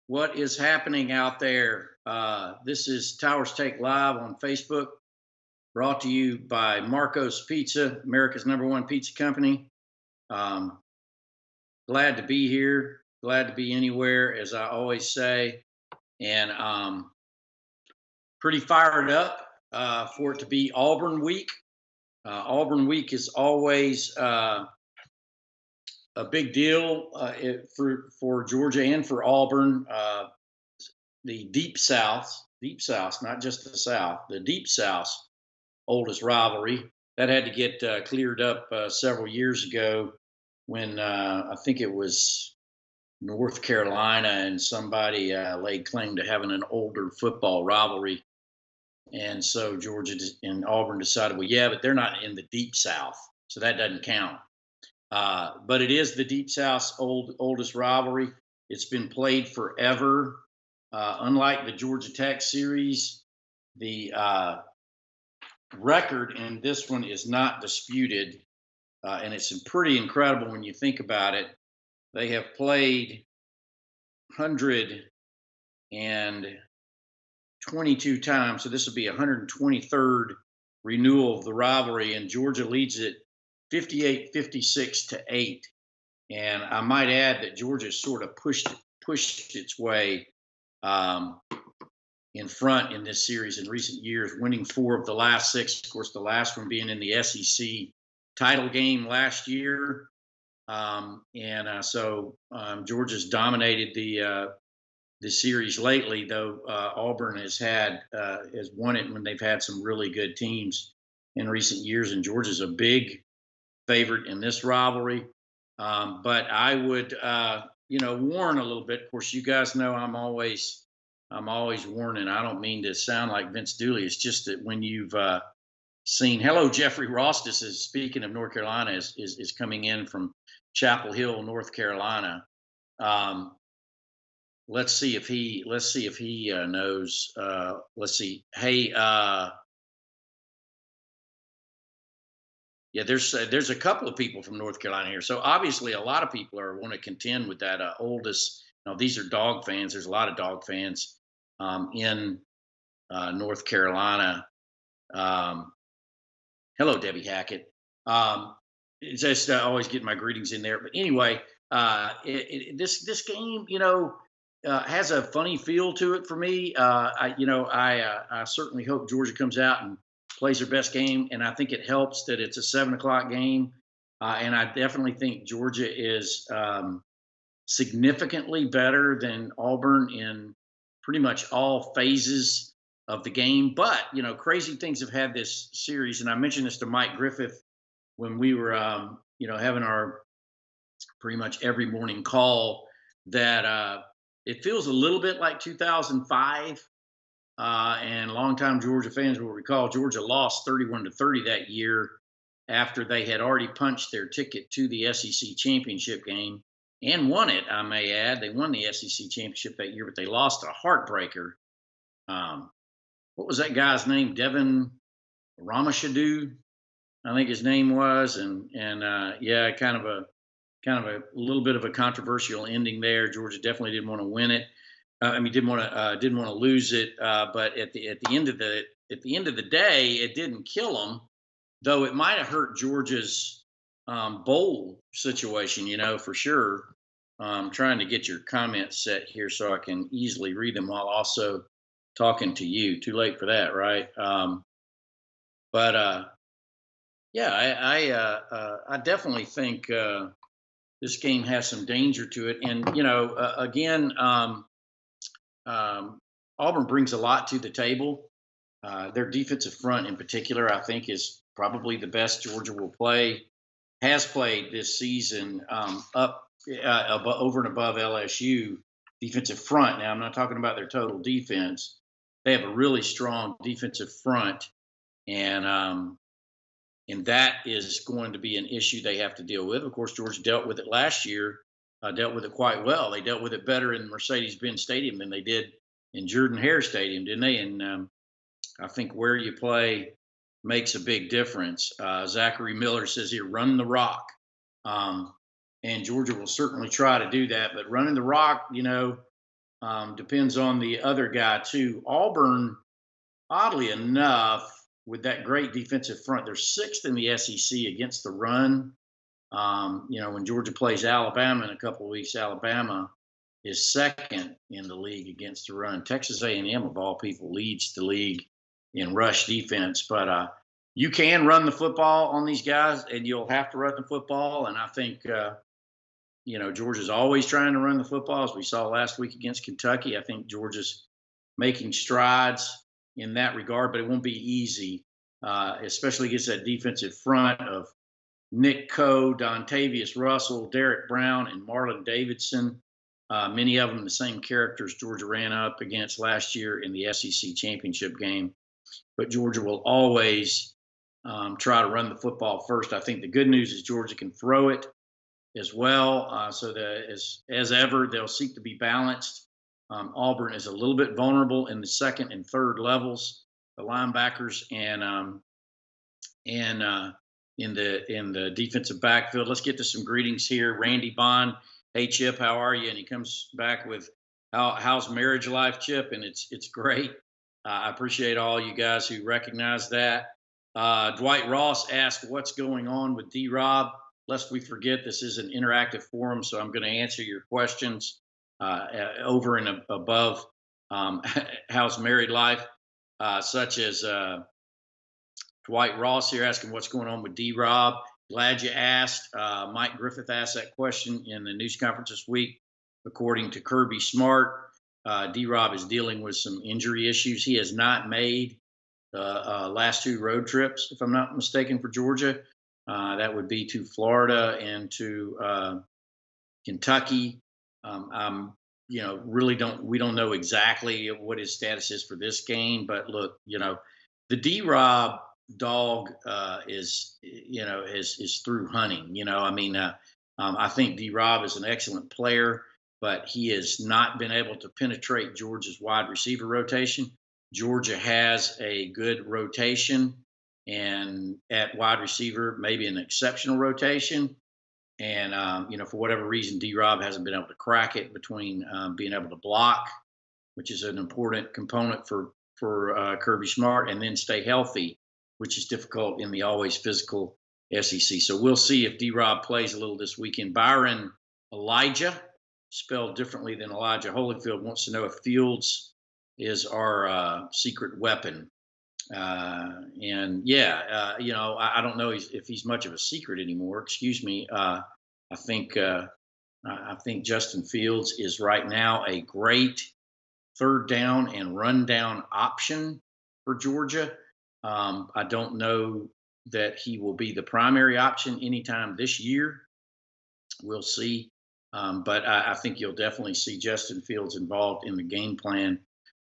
What is happening out there? This is Towers Take Live on Facebook, brought to you by Marco's Pizza, America's #1 pizza company. Um, Glad to be here. Glad to be anywhere, as I always say, and pretty fired up for it to be Auburn week. Auburn week is always a big deal for Georgia and for Auburn. The deep South, not just the South, the deep South oldest rivalry that had to get cleared up several years ago when I think it was North Carolina and somebody laid claim to having an older football rivalry. And so and Auburn decided, well, yeah, but they're not in the deep South, so that doesn't count. But it is the deep South's oldest rivalry. It's been played forever. Unlike the Georgia Tech series, the record in this one is not disputed, and it's pretty incredible when you think about it. They have played 122 times, so this will be 123rd renewal of the rivalry, and Georgia leads it 58-56 to 8. And I might add that Georgia sort of pushed its way um, in front in this series in recent years, winning 4 of the last 6. Of course, the last one being in the SEC title game last year. Georgia's dominated the series lately, though Auburn has won it when they've had some really good teams in recent years, and Georgia's a big favorite in this rivalry. But I would, warn a little bit. Of course, you guys know I'm always warning. I don't mean to sound like Vince Dooley. It's just that when you've seen, hello, Jeffrey Rostis is speaking of North Carolina is coming in from Chapel Hill, North Carolina. Um, let's see if he knows. Let's see. Hey, yeah, there's a couple of people from North Carolina here. So obviously, a lot of people want to contend with that oldest. Now, these are dog fans. There's a lot of dog fans in North Carolina. Um, Hello, Debbie Hackett. It's just always get my greetings in there. But anyway, this game, has a funny feel to it for me. I certainly hope Georgia comes out and plays their best game, and I think it helps that it's a 7 o'clock game. And I definitely think Georgia is significantly better than Auburn in pretty much all phases of the game. But crazy things have had this series, and I mentioned this to Mike Griffith when we were, having our pretty much every morning call. That it feels a little bit like 2005. And longtime Georgia fans will recall Georgia lost 31-30 that year after they had already punched their ticket to the SEC championship game and won it. I may add, they won the SEC championship that year, but they lost a heartbreaker. Um, what was that guy's name? Devin Ramashadu, I think his name was, and yeah, kind of a little bit of a controversial ending there. Georgia definitely didn't want to win it. Didn't want to lose it. But at the end of the day, it didn't kill them, though it might have hurt Georgia's bowl situation. For sure. Trying to get your comments set here so I can easily read them while also talking to you. Too late for that, right? But yeah, I definitely think this game has some danger to it, and again, Auburn brings a lot to the table. Their defensive front, in particular, I think, is probably the best Georgia has played this season, over and above LSU defensive front. Now, I'm not talking about their total defense. They have a really strong defensive front, and that is going to be an issue they have to deal with. Of course, Georgia dealt with it last year, dealt with it quite well. They dealt with it better in Mercedes-Benz Stadium than they did in Jordan-Hare Stadium, didn't they? And I think where you play makes a big difference. Zachary Miller says here, run the rock. And Georgia will certainly try to do that. But running the rock, Depends on the other guy too. Auburn, oddly enough, with that great defensive front, they're sixth in the SEC against the run. When Georgia plays Alabama in a couple of weeks, Alabama is second in the league against the run. Texas A&M, of all people, leads the league in rush defense. But you can run the football on these guys, and you'll have to run the football. And I think Georgia's always trying to run the football, as we saw last week against Kentucky. I think Georgia's making strides in that regard, but it won't be easy, especially against that defensive front of Nick Coe, Dontavius Russell, Derek Brown, and Marlon Davidson. Many of them the same characters Georgia ran up against last year in the SEC championship game. But Georgia will always try to run the football first. I think the good news is Georgia can throw it as well. So that as ever, they'll seek to be balanced. Auburn is a little bit vulnerable in the second and third levels, the linebackers and in the defensive backfield. Let's get to some greetings here. Randy Bond, hey Chip, how are you? And he comes back with how's marriage life, Chip? And it's great. I appreciate all you guys who recognize that. Dwight Ross asked what's going on with D-Rob. Lest we forget, this is an interactive forum, so I'm going to answer your questions over and above how's married life, such as Dwight Ross here asking what's going on with D-Rob. Glad you asked. Mike Griffith asked that question in the news conference this week. According to Kirby Smart, D-Rob is dealing with some injury issues. He has not made the last two road trips, if I'm not mistaken, for Georgia. That would be to Florida and to Kentucky. We don't know exactly what his status is for this game, but look, the D-Rob dog is through hunting. I think D-Rob is an excellent player, but he has not been able to penetrate Georgia's wide receiver rotation. Georgia has a good rotation, and at wide receiver, maybe an exceptional rotation. And, for whatever reason, D-Rob hasn't been able to crack it between being able to block, which is an important component for Kirby Smart, and then stay healthy, which is difficult in the always physical SEC. So we'll see if D-Rob plays a little this weekend. Byron Elijah, spelled differently than Elijah Holyfield, wants to know if Fields is our secret weapon. I don't know if he's much of a secret anymore. Excuse me. I think Justin Fields is right now a great third down and run down option for Georgia. I don't know that he will be the primary option anytime this year. We'll see. But I think you'll definitely see Justin Fields involved in the game plan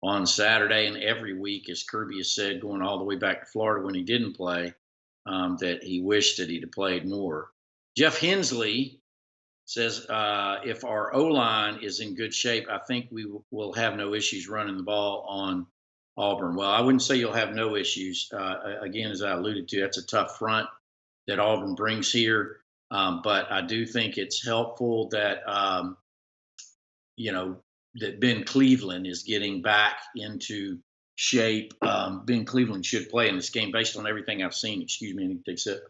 on Saturday and every week, as Kirby has said, going all the way back to Florida when he didn't play, that he wished that he'd have played more. Jeff Hensley says, if our O-line is in good shape, I think we will have no issues running the ball on Auburn. Well, I wouldn't say you'll have no issues. Again, as I alluded to, that's a tough front that Auburn brings here. But I do think it's helpful that, that Ben Cleveland is getting back into shape. Ben Cleveland should play in this game based on everything I've seen. Excuse me, I need to take a sip.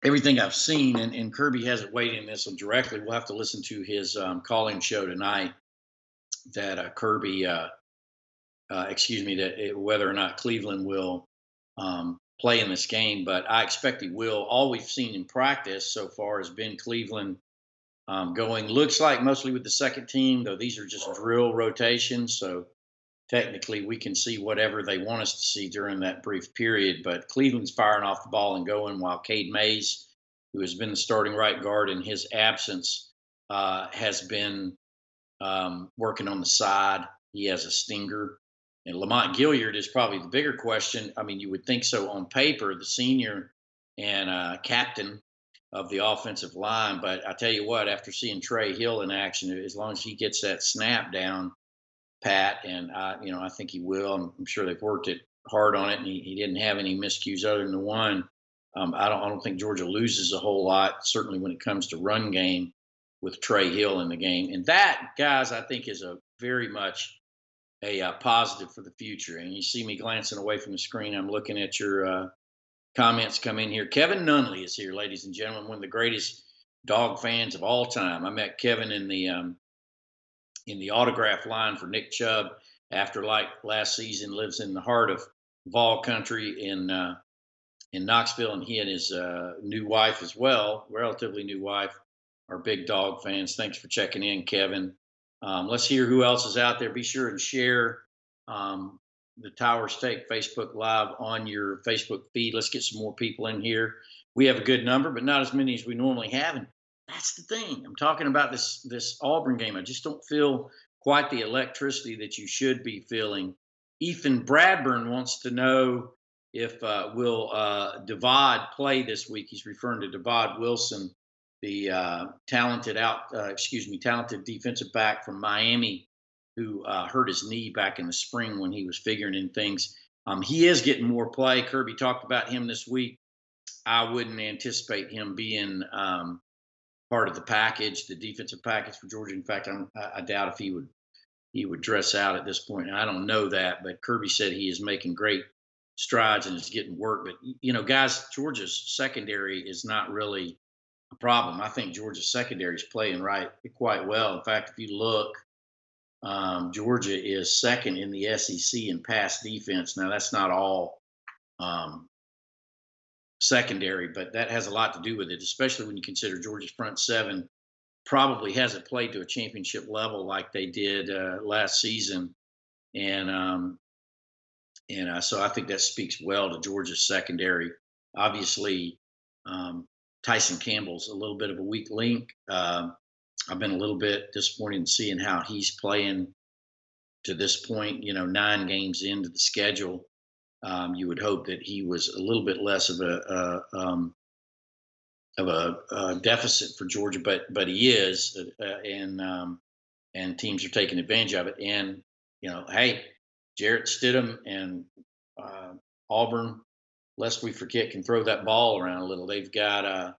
Everything I've seen, and Kirby hasn't weighed in this directly. We'll have to listen to his call-in show tonight. That Kirby, whether or not Cleveland will play in this game, but I expect he will. All we've seen in practice so far has been Cleveland going, looks like mostly with the second team, though these are just drill rotations. So technically we can see whatever they want us to see during that brief period. But Cleveland's firing off the ball and going, while Cade Mays, who has been the starting right guard in his absence, has been working on the side. He has a stinger. And Lamont Gilliard is probably the bigger question. I mean, you would think so on paper, the senior and captain of the offensive line. But I tell you what, after seeing Trey Hill in action, as long as he gets that snap down, Pat, and I think he will. I'm sure they've worked it hard on it, and he didn't have any miscues other than the one. I don't think Georgia loses a whole lot, certainly when it comes to run game. with Trey Hill in the game. And that, guys, I think is a very much a positive for the future. And you see me glancing away from the screen. I'm looking at your comments come in here. Kevin Nunley is here, ladies and gentlemen, one of the greatest dog fans of all time. I met Kevin in the autograph line for Nick Chubb after like last season. Lives in the heart of Vol Country in Knoxville, and he and his new wife as well, relatively new wife, are big dog fans. Thanks for checking in, Kevin. Let's hear who else is out there. Be sure and share the Towers Take Facebook Live on your Facebook feed. Let's get some more people in here. We have a good number, but not as many as we normally have. And that's the thing. I'm talking about this Auburn game. I just don't feel quite the electricity that you should be feeling. Ethan Bradburn wants to know if will Devad play this week. He's referring to Devad Wilson, the talented defensive back from Miami, who hurt his knee back in the spring when he was figuring in things. He is getting more play. Kirby talked about him this week. I wouldn't anticipate him being part of the package, the defensive package for Georgia. In fact, I doubt if he would dress out at this point. And I don't know that, but Kirby said he is making great strides and is getting work. But, guys, Georgia's secondary is not really a problem. I think Georgia's secondary is playing quite well. In fact, if you look, Georgia is second in the SEC in pass defense. Now, that's not all secondary, but that has a lot to do with it, especially when you consider Georgia's front seven probably hasn't played to a championship level like they did last season. And so I think that speaks well to Georgia's secondary. Obviously, Tyson Campbell's a little bit of a weak link. I've been a little bit disappointed in seeing how he's playing to this point, 9 games into the schedule. You would hope that he was a little bit less of a deficit for Georgia, but he is, and teams are taking advantage of it. And hey, Jarrett Stidham and Auburn, lest we forget, can throw that ball around a little. They've got a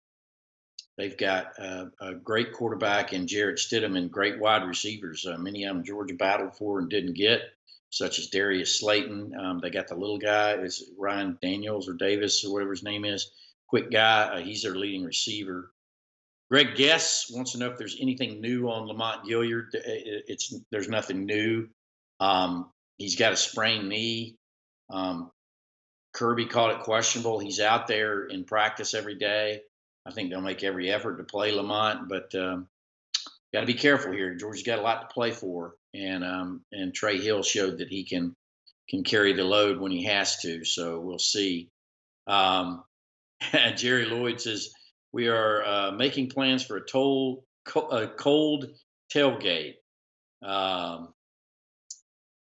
great quarterback in Jarrett Stidham and great wide receivers. Many of them Georgia battled for and didn't get, such as Darius Slayton. They got the little guy, is Ryan Daniels or Davis or whatever his name is, quick guy. He's their leading receiver. Greg Guess wants to know if there's anything new on Lamont Gilliard. There's nothing new. He's got a sprained knee. Kirby called it questionable. He's out there in practice every day. I think they'll make every effort to play Lamont, but got to be careful here. Georgia's got a lot to play for, and Trey Hill showed that he can carry the load when he has to. So we'll see. Jerry Lloyd says we are making plans for a cold tailgate.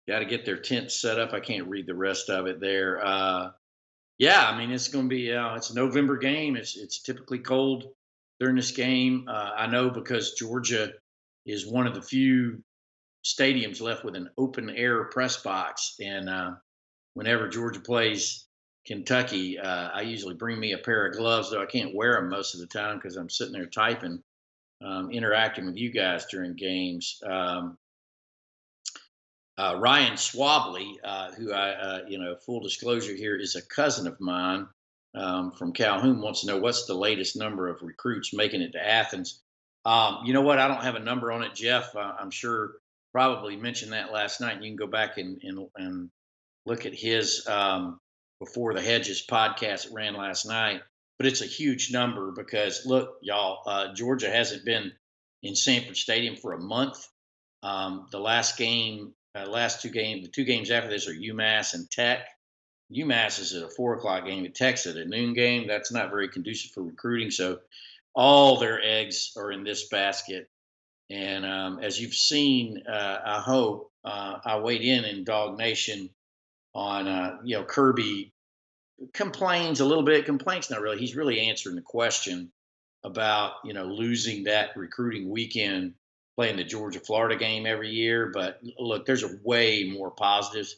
Got to get their tent set up. I can't read the rest of it there. Yeah, I mean, it's going to be it's a November game. It's typically cold during this game. I know because Georgia is one of the few stadiums left with an open air press box, and whenever Georgia plays Kentucky, I usually bring me a pair of gloves, though I can't wear them most of the time because I'm sitting there typing, interacting with you guys during games. Ryan Swabley, who full disclosure here, is a cousin of mine from Calhoun, wants to know what's the latest number of recruits making it to Athens. You know what? I don't have a number on it, Jeff. I'm sure probably mentioned that last night. You can go back and look at his Before the Hedges podcast that ran last night. But it's a huge number because, look, y'all, Georgia hasn't been in Sanford Stadium for a month. The last two games, the 2 games after this are UMass and Tech. UMass is at a 4:00 game. At Tech's at a noon game. That's not very conducive for recruiting. So all their eggs are in this basket. And as you've seen, I hope I weighed in Dog Nation on, Kirby complains a little bit. Complaints not really. He's really answering the question about, losing that recruiting weekend playing the Georgia-Florida game every year. But look, there's a way more positives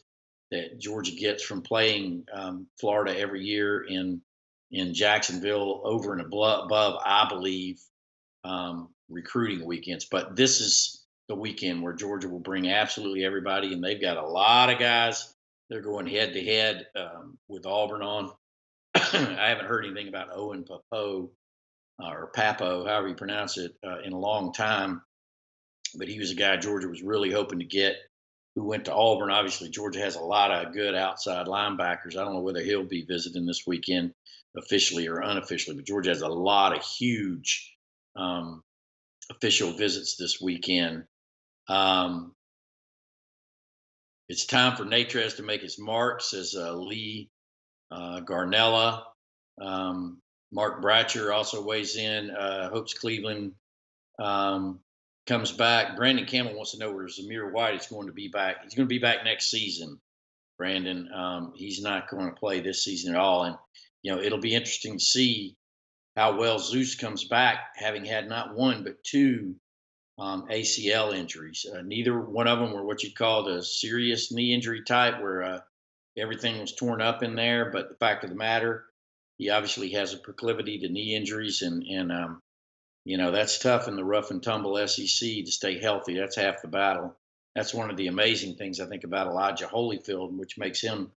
that Georgia gets from playing Florida every year in Jacksonville over and above, I believe, recruiting weekends. But this is the weekend where Georgia will bring absolutely everybody, and they've got a lot of guys. They're going head to head with Auburn on. I haven't heard anything about Owen Papo or Papo, however you pronounce it, in a long time. But he was a guy Georgia was really hoping to get, who went to Auburn. Obviously, Georgia has a lot of good outside linebackers. I don't know whether he'll be visiting this weekend, officially or unofficially, but Georgia has a lot of huge um, official visits this weekend. Um, it's time for Natrez to make his mark, says Lee Garnella. Um, Mark Bratcher also weighs in, hopes Cleveland um, comes back. Brandon Campbell wants to know where Zamir White is going to be back. He's going to be back next season, Brandon. He's not going to play this season at all. And, it'll be interesting to see how well Zeus comes back, having had not one, but two ACL injuries. Neither one of them were what you'd call the serious knee injury type, where everything was torn up in there. But the fact of the matter, he obviously has a proclivity to knee injuries, and that's tough in the rough and tumble SEC to stay healthy. That's half the battle. That's one of the amazing things I think about Elijah Holyfield, which makes him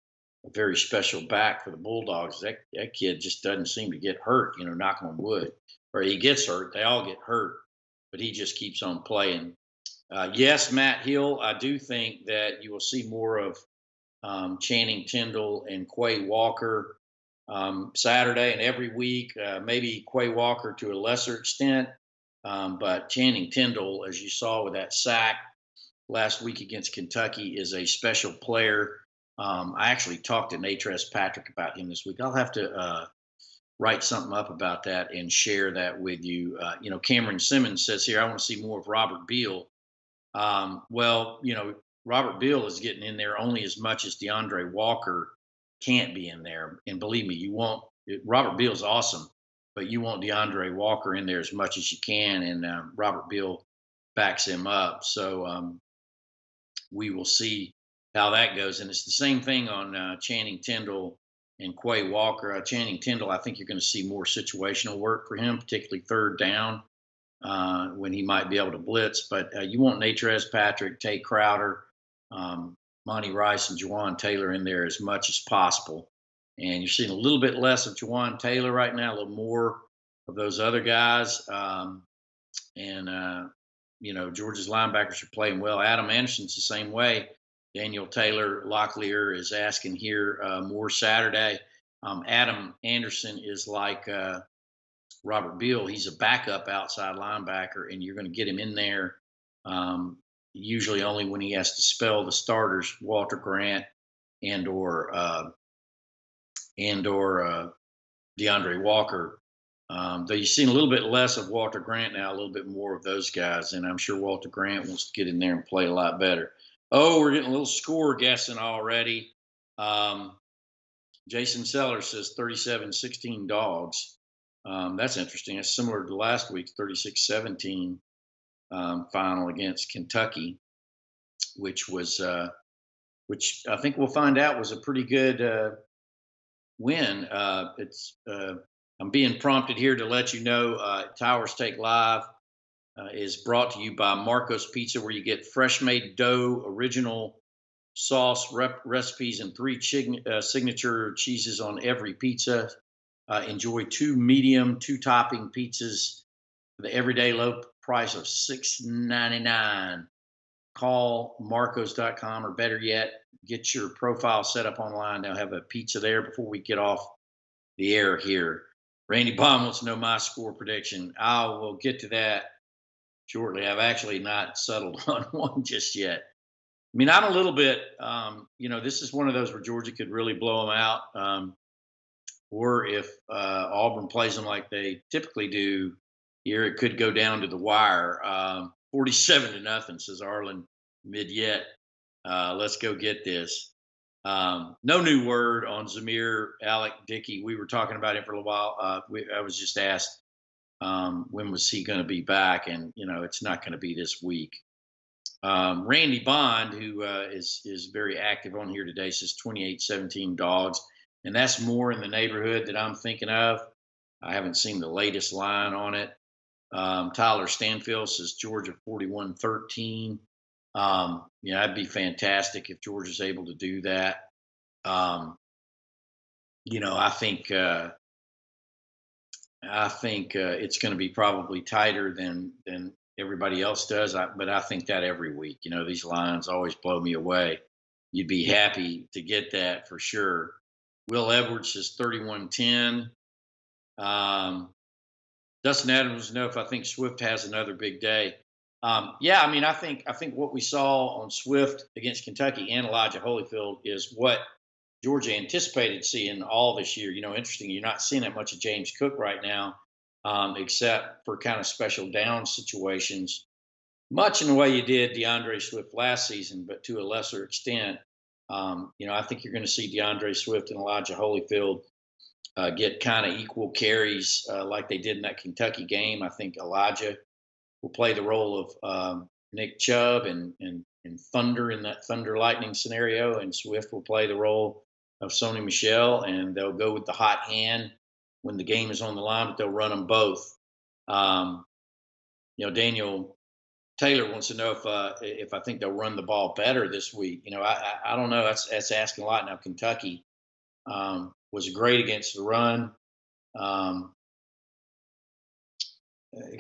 a very special back for the Bulldogs. That kid just doesn't seem to get hurt, knock on wood. Or he gets hurt. They all get hurt, but he just keeps on playing. Yes, Matt Hill, I do think that you will see more of Channing Tindall and Quay Walker Saturday and every week. Maybe Quay Walker to a lesser extent, but Channing Tindall, as you saw with that sack last week against Kentucky, is a special player. I actually talked to Natrez Patrick about him this week. I'll have to write something up about that and share that with you. Cameron Simmons says here, I want to see more of Robert Beal. Well, Robert Beal is getting in there only as much as DeAndre Walker can't be in there. And believe me, you want Robert Beal's awesome, but you want DeAndre Walker in there as much as you can. And Robert Beal backs him up. So we will see how that goes. And it's the same thing on Channing Tindall and Quay Walker. Channing Tindall, I think you're going to see more situational work for him, particularly third down when he might be able to blitz. But you want Natrez Patrick, Tate Crowder, Monty Rice, and Jawan Taylor in there as much as possible. And you're seeing a little bit less of Jawan Taylor right now, a little more of those other guys. Georgia's linebackers are playing well. Adam Anderson's the same way. Daniel Taylor Locklear is asking here more Saturday. Adam Anderson is like Robert Beal. He's a backup outside linebacker, and you're going to get him in there usually only when he has to spell the starters, Walter Grant and or DeAndre Walker. Though you've seen a little bit less of Walter Grant now, a little bit more of those guys, and I'm sure Walter Grant wants to get in there and play a lot better. Oh, we're getting a little score guessing already. Jason Sellers says 37-16 Dogs. That's interesting. That's similar to last week's 36-17 final against Kentucky, which I think we'll find out was a pretty good win. I'm being prompted here to let you know Towers Take Live is brought to you by Marco's Pizza, where you get fresh made dough, original sauce recipes, and 3 signature cheeses on every pizza. Enjoy 2 medium, 2 topping pizzas for the everyday low price of $6.99. Call Marcos.com, or better yet, get your profile set up online. They'll have a pizza there before we get off the air here. Randy Baum wants to know my score prediction. I will get to that shortly. I've actually not settled on one just yet. I mean, I'm a little bit, this is one of those where Georgia could really blow them out. Or if Auburn plays them like they typically do here, it could go down to the wire. 47-0, says Arlen Midyet. Let's go get this. No new word on Zamir Alec Dickey. We were talking about him for a little while. I was just asked when was he going to be back, and it's not going to be this week. Randy Bond, who is very active on here today, says 28-17 Dogs, and that's more in the neighborhood that I'm thinking of. I haven't seen the latest line on it. Tyler Stanfield says Georgia 41-13. Yeah, that'd be fantastic if Georgia's able to do that. Um, I think it's going to be probably tighter than everybody else does. But I think that every week. These lines always blow me away. You'd be happy to get that for sure. Will Edwards is 31-10. Um, Dustin Adams wants to know if I think Swift has another big day. Yeah, I mean, I think what we saw on Swift against Kentucky and Elijah Holyfield is what Georgia anticipated seeing all this year. Interesting, you're not seeing that much of James Cook right now, except for kind of special down situations, much in the way you did DeAndre Swift last season, but to a lesser extent. I think you're going to see DeAndre Swift and Elijah Holyfield get kind of equal carries like they did in that Kentucky game. I think Elijah will play the role of Nick Chubb and Thunder in that Thunder Lightning scenario, and Swift will play the role of Sony Michelle, and they'll go with the hot hand when the game is on the line, but they'll run them both. Um, Daniel Taylor wants to know if I think they'll run the ball better this week. I don't know. That's asking a lot. Now Kentucky was great against the run. Um,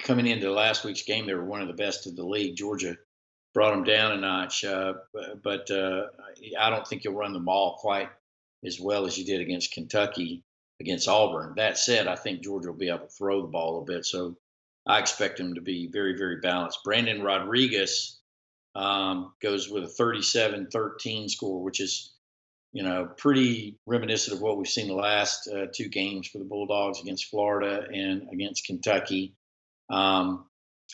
Coming into last week's game, they were one of the best of the league. Georgia brought them down a notch, but I don't think you'll run the ball quite as well as you did against Kentucky, against Auburn. That said, I think Georgia will be able to throw the ball a bit, so I expect them to be very, very balanced. Brandon Rodriguez goes with a 37-13 score, which is pretty reminiscent of what we've seen the last two games for the Bulldogs against Florida and against Kentucky. Um,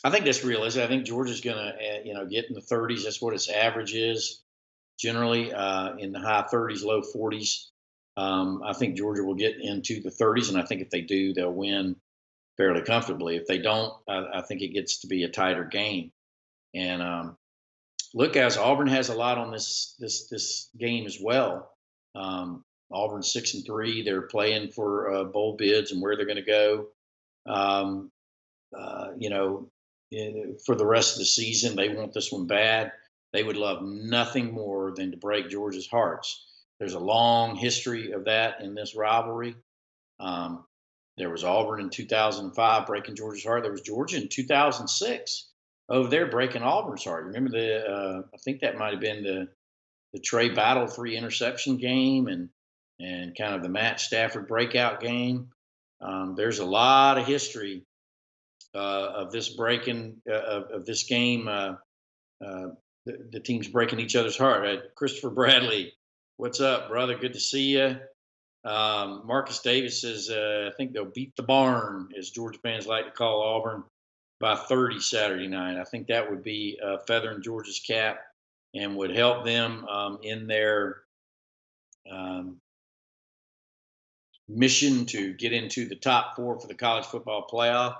I think that's realistic. I think Georgia's going to, get in the 30s. That's what its average is generally in the high 30s, low 40s. I think Georgia will get into the 30s, and I think if they do, they'll win fairly comfortably. If they don't, I think it gets to be a tighter game. And look, guys, Auburn has a lot on this game as well. Auburn's 6-3. They're playing for bowl bids and where they're going to go. Um, for the rest of the season. They want this one bad. They would love nothing more than to break Georgia's hearts. There's a long history of that in this rivalry. Um, there was Auburn in 2005 breaking Georgia's heart. There was Georgia in 2006 over there breaking Auburn's heart. Remember I think that might have been the Trey Battle 3 interception game and kind of the Matt Stafford breakout game. There's a lot of history of this breaking of this game. The teams breaking each other's heart. Christopher Bradley, what's up, brother? Good to see you. Marcus Davis says, I think they'll beat the barn, as Georgia fans like to call Auburn, by 30 Saturday night. I think that would be a feather in Georgia's cap and would help them in their mission to get into the top four for the college football playoff.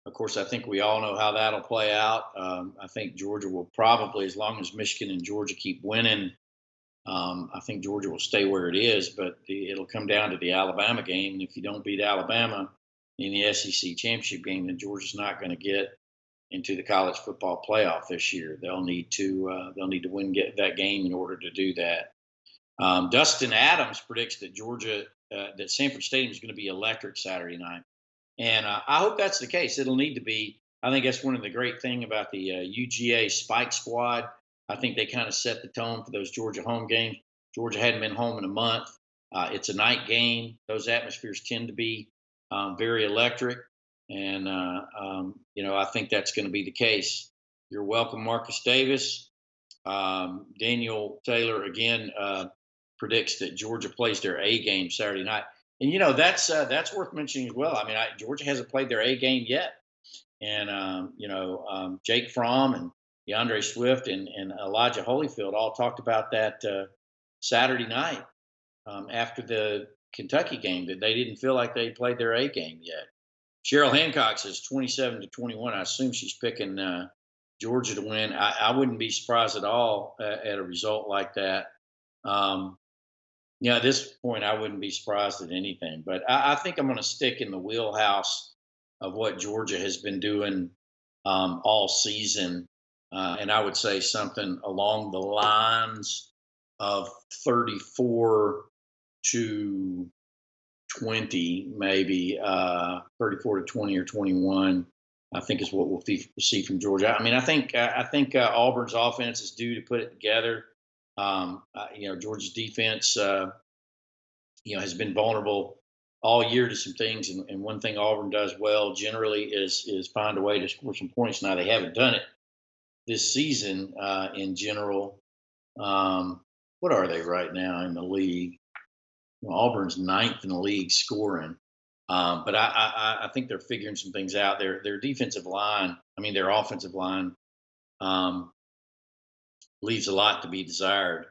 Of course, I think we all know how that'll play out. I think Georgia will probably, as long as Michigan and Georgia keep winning, I think Georgia will stay where it is. But it'll come down to the Alabama game, and if you don't beat Alabama in the SEC championship game, then Georgia's not going to get into the college football playoff this year. They'll need to get that game in order to do that. Dustin Adams predicts that Sanford Stadium is going to be electric Saturday night. And I hope that's the case. It'll need to be. I think that's one of the great things about the UGA Spike Squad. I think they kind of set the tone for those Georgia home games. Georgia hadn't been home in a month. It's a night game. Those atmospheres tend to be very electric. And, I think that's going to be the case. You're welcome, Marcus Davis. Daniel Taylor, again, predicts that Georgia plays their A game Saturday night. And that's worth mentioning as well. I mean, Georgia hasn't played their A game yet, and Jake Fromm and DeAndre Swift and Elijah Holyfield all talked about that Saturday night after the Kentucky game, that they didn't feel like they played their A game yet. Cheryl Hancock says 27-21. I assume she's picking Georgia to win. I wouldn't be surprised at all at a result like that. At this point, I wouldn't be surprised at anything. But I think I'm going to stick in the wheelhouse of what Georgia has been doing all season. And I would say something along the lines of 34 to 20, maybe 34 to 20 or 21. I think is what we'll see from Georgia. I mean, I think Auburn's offense is due to put it together. Georgia's defense, has been vulnerable all year to some things, and one thing Auburn does well generally is find a way to score some points. Now they haven't done it this season in general. What are they right now in the league? Well, Auburn's ninth in the league scoring. But I think they're figuring some things out. Their defensive line, I mean, their offensive line um, leaves a lot to be desired.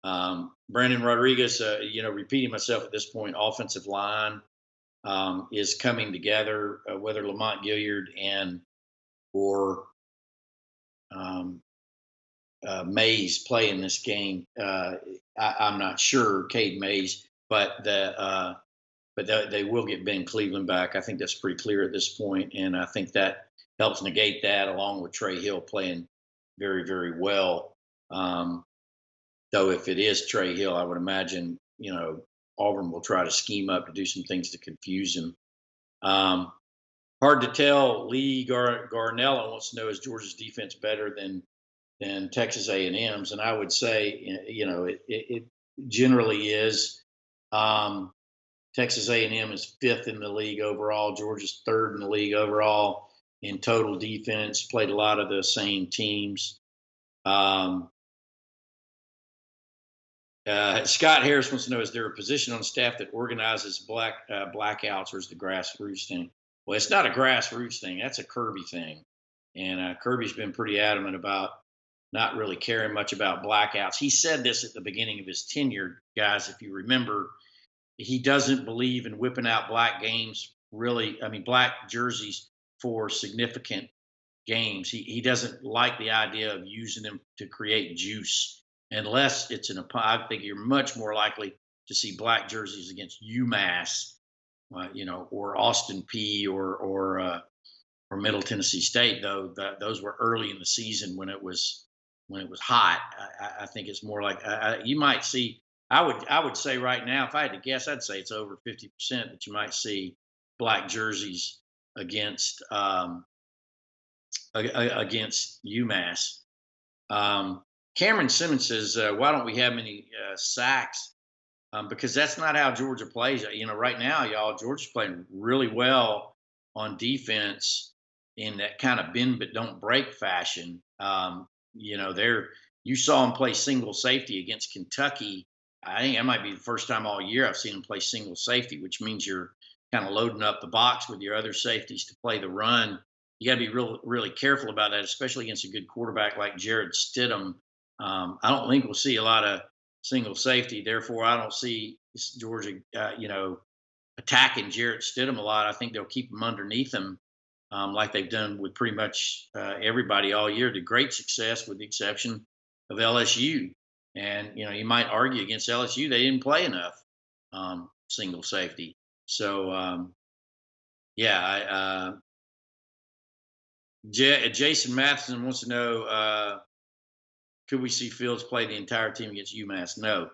Brandon Rodriguez, repeating myself at this point, offensive line is coming together. Whether Lamont Gilliard and or um, Mays play in this game, I'm not sure. Cade Mays, but they will get Ben Cleveland back. I think that's pretty clear at this point, and I think that helps negate that, along with Trey Hill playing very, very well. Um, though if it is Trey Hill, I would imagine Auburn will try to scheme up to do some things to confuse him. Um, Hard to tell. Lee Garnella wants to know, is Georgia's defense better than Texas A&M's? And I would say it generally is. Um, Texas A&M is fifth in the league overall. Georgia's third in the league overall in total defense. Played a lot of the same teams. Um, Scott Harris wants to know: is there a position on staff that organizes blackouts, or is the grassroots thing? Well, it's not a grassroots thing. That's a Kirby thing, and Kirby's been pretty adamant about not really caring much about blackouts. He said this at the beginning of his tenure, guys. If you remember, he doesn't believe in whipping out black games. Really, I mean, black jerseys for significant games. He doesn't like the idea of using them to create juice unless it's an. I think you're much more likely to see black jerseys against UMass, or Austin P or Middle Tennessee State. Though those were early in the season when it was hot. I think it's more like you might see. I would say right now, if I had to guess, I'd say it's over 50% that you might see black jerseys against against UMass. Cameron Simmons says, "Why don't we have many sacks?" Because that's not how Georgia plays. Right now, y'all, Georgia's playing really well on defense in that kind of bend but don't break fashion. They're you saw them play single safety against Kentucky. I think that might be the first time all year I've seen them play single safety, which means you're kind of loading up the box with your other safeties to play the run. You got to be really careful about that, especially against a good quarterback like Jared Stidham. I don't think we'll see a lot of single safety. Therefore, I don't see Georgia, attacking Jarrett Stidham a lot. I think they'll keep him underneath him, like they've done with pretty much everybody all year to great success, with the exception of LSU. And you might argue against LSU they didn't play enough single safety. So yeah, Jason Matheson wants to know. Could we see Fields play the entire team against UMass? No,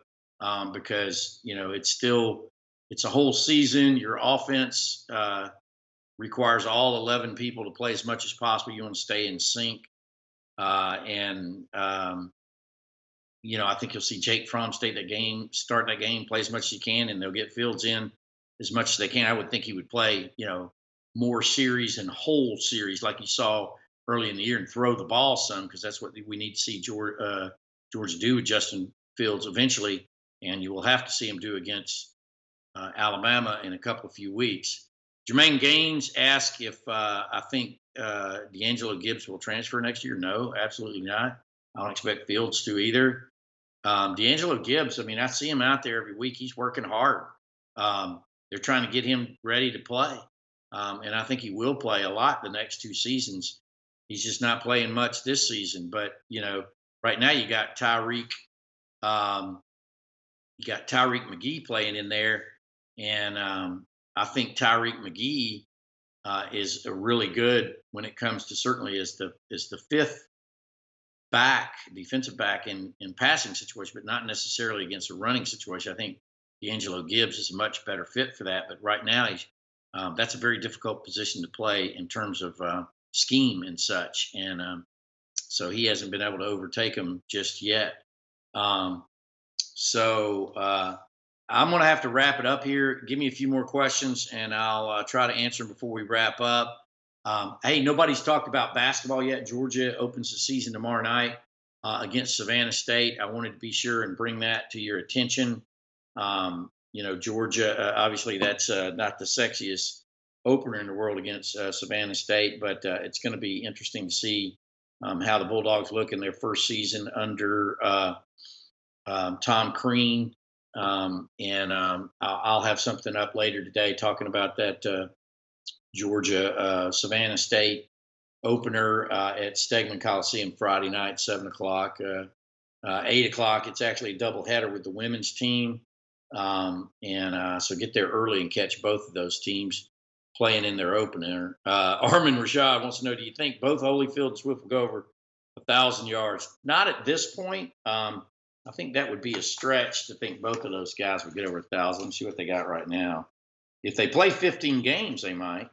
because it's a whole season. Your offense requires all 11 people to play as much as possible. You want to stay in sync, and I think you'll see Jake Fromm start that game, play as much as he can, and they'll get Fields in as much as they can. I would think he would play, more series and whole series like you saw early in the year, and throw the ball some, because that's what we need to see Georgia do with Justin Fields eventually, and you will have to see him do against Alabama in a few weeks. Jermaine Gaines asked if I think D'Angelo Gibbs will transfer next year. No, absolutely not. I don't expect Fields to either. D'Angelo Gibbs, I mean, I see him out there every week. He's working hard. They're trying to get him ready to play. And I think he will play a lot the next two seasons. He's just not playing much this season. But, right now you got Tyreek McGee playing in there. And I think Tyreek McGee is really good when it comes to certainly is the fifth back, defensive back in passing situation, but not necessarily against a running situation. I think D'Angelo Gibbs is a much better fit for that. But right now, that's a very difficult position to play in terms of scheme and such. And so he hasn't been able to overtake him just yet. Um, so I'm going to have to wrap it up here. Give me a few more questions, and I'll try to answer them before we wrap up. Hey, nobody's talked about basketball yet. Georgia opens the season tomorrow night against Savannah State. I wanted to be sure and bring that to your attention. Georgia, obviously, that's not the sexiest opener in the world against Savannah State, but it's going to be interesting to see how the Bulldogs look in their first season under Tom Crean. I'll have something up later today talking about that Georgia Savannah State opener at Stegman Coliseum Friday night, 7 o'clock. 8 o'clock, it's actually a doubleheader with the women's team. So get there early and catch both of those teams playing in their opener. Armin Rashad wants to know, do you think both Holyfield and Swift will go over 1,000 yards? Not at this point. I think that would be a stretch to think both of those guys would get over 1,000. Let's see what they got right now. If they play 15 games, they might.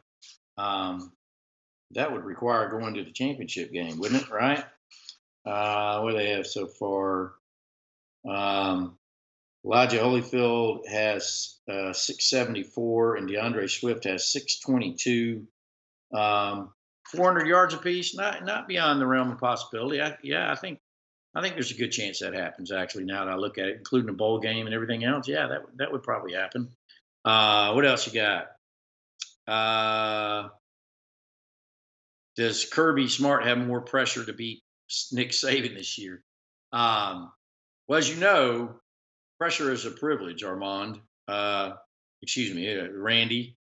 That would require going to the championship game, wouldn't it? Right? What do they have so far? Elijah Holyfield has 674, and DeAndre Swift has 622. 400 yards apiece, not beyond the realm of possibility. I think there's a good chance that happens. Actually, now that I look at it, including the bowl game and everything else, yeah, that would probably happen. What else you got? Does Kirby Smart have more pressure to beat Nick Saban this year? Well, as you know, pressure is a privilege, Armand. Excuse me, Randy.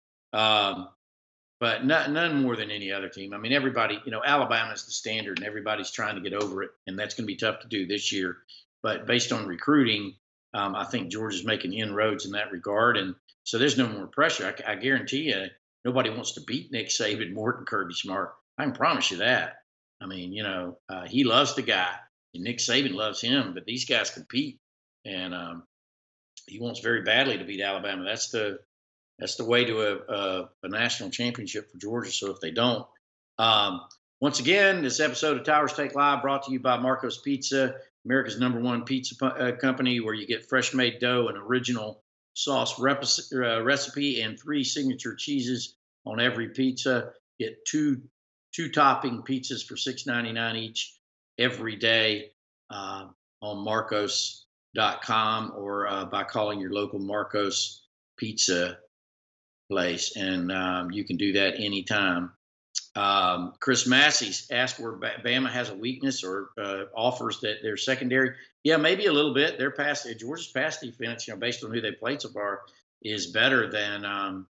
But none more than any other team. I mean, everybody, Alabama's the standard, and everybody's trying to get over it, and that's going to be tough to do this year. But based on recruiting, I think Georgia's making inroads in that regard, and so there's no more pressure. I guarantee you, nobody wants to beat Nick Saban more than Kirby Smart. I can promise you that. I mean, he loves the guy, and Nick Saban loves him, but these guys compete, and he wants very badly to beat Alabama. That's the way to a national championship for Georgia. So if they don't, once again, this episode of Towers Take Live brought to you by Marco's Pizza, America's #1 pizza company, where you get fresh made dough, an original sauce recipe, and 3 signature cheeses on every pizza. Get two topping pizzas for $6.99 each every day on Marcos.com or by calling your local Marcos Pizza place, and you can do that anytime. Chris Massey's asked where Bama has a weakness or offers that they're secondary. Yeah, maybe a little bit. Georgia's pass defense, based on who they played so far, is better than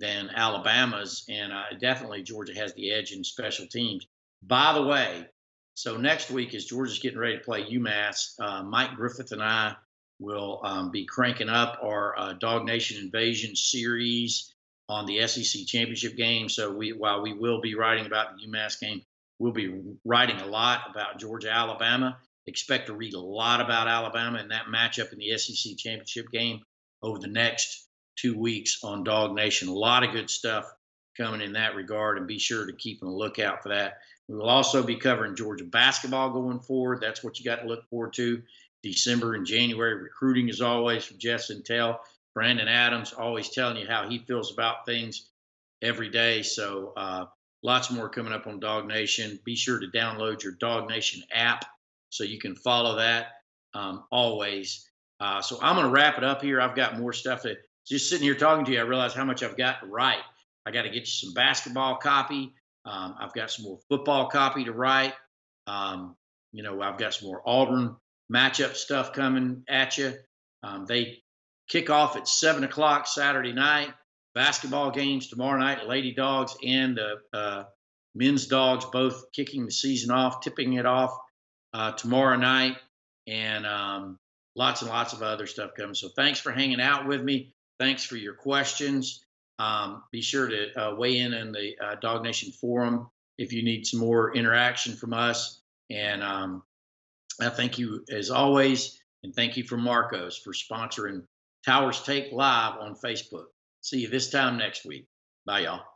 Alabama's, and definitely Georgia has the edge in special teams. By the way, so next week, as Georgia's getting ready to play UMass, Mike Griffith and I will be cranking up our Dog Nation Invasion series on the SEC championship game. So while we will be writing about the UMass game, we'll be writing a lot about Georgia, Alabama. Expect to read a lot about Alabama and that matchup in the SEC championship game over the next 2 weeks on Dog Nation. A lot of good stuff coming in that regard, and be sure to keep on the lookout for that. We will also be covering Georgia basketball going forward. That's what you got to look forward to. December and January, recruiting as always from Jeff Sintel. Brandon Adams always telling you how he feels about things every day. So lots more coming up on Dog Nation. Be sure to download your Dog Nation app so you can follow that always. So I'm going to wrap it up here. I've got more stuff to just sitting here talking to you. I realize how much I've got to write. I got to get you some basketball copy. I've got some more football copy to write. I've got some more Auburn matchup stuff coming at you. They kick off at 7 o'clock Saturday night. Basketball games tomorrow night. Lady Dogs and the men's Dogs both kicking the season off, tipping it off tomorrow night, and lots and lots of other stuff coming. So thanks for hanging out with me. Thanks for your questions. Be sure to weigh in the Dog Nation forum if you need some more interaction from us. And I thank you as always. And thank you for Marcos for sponsoring Towers Take Live on Facebook. See you this time next week. Bye, y'all.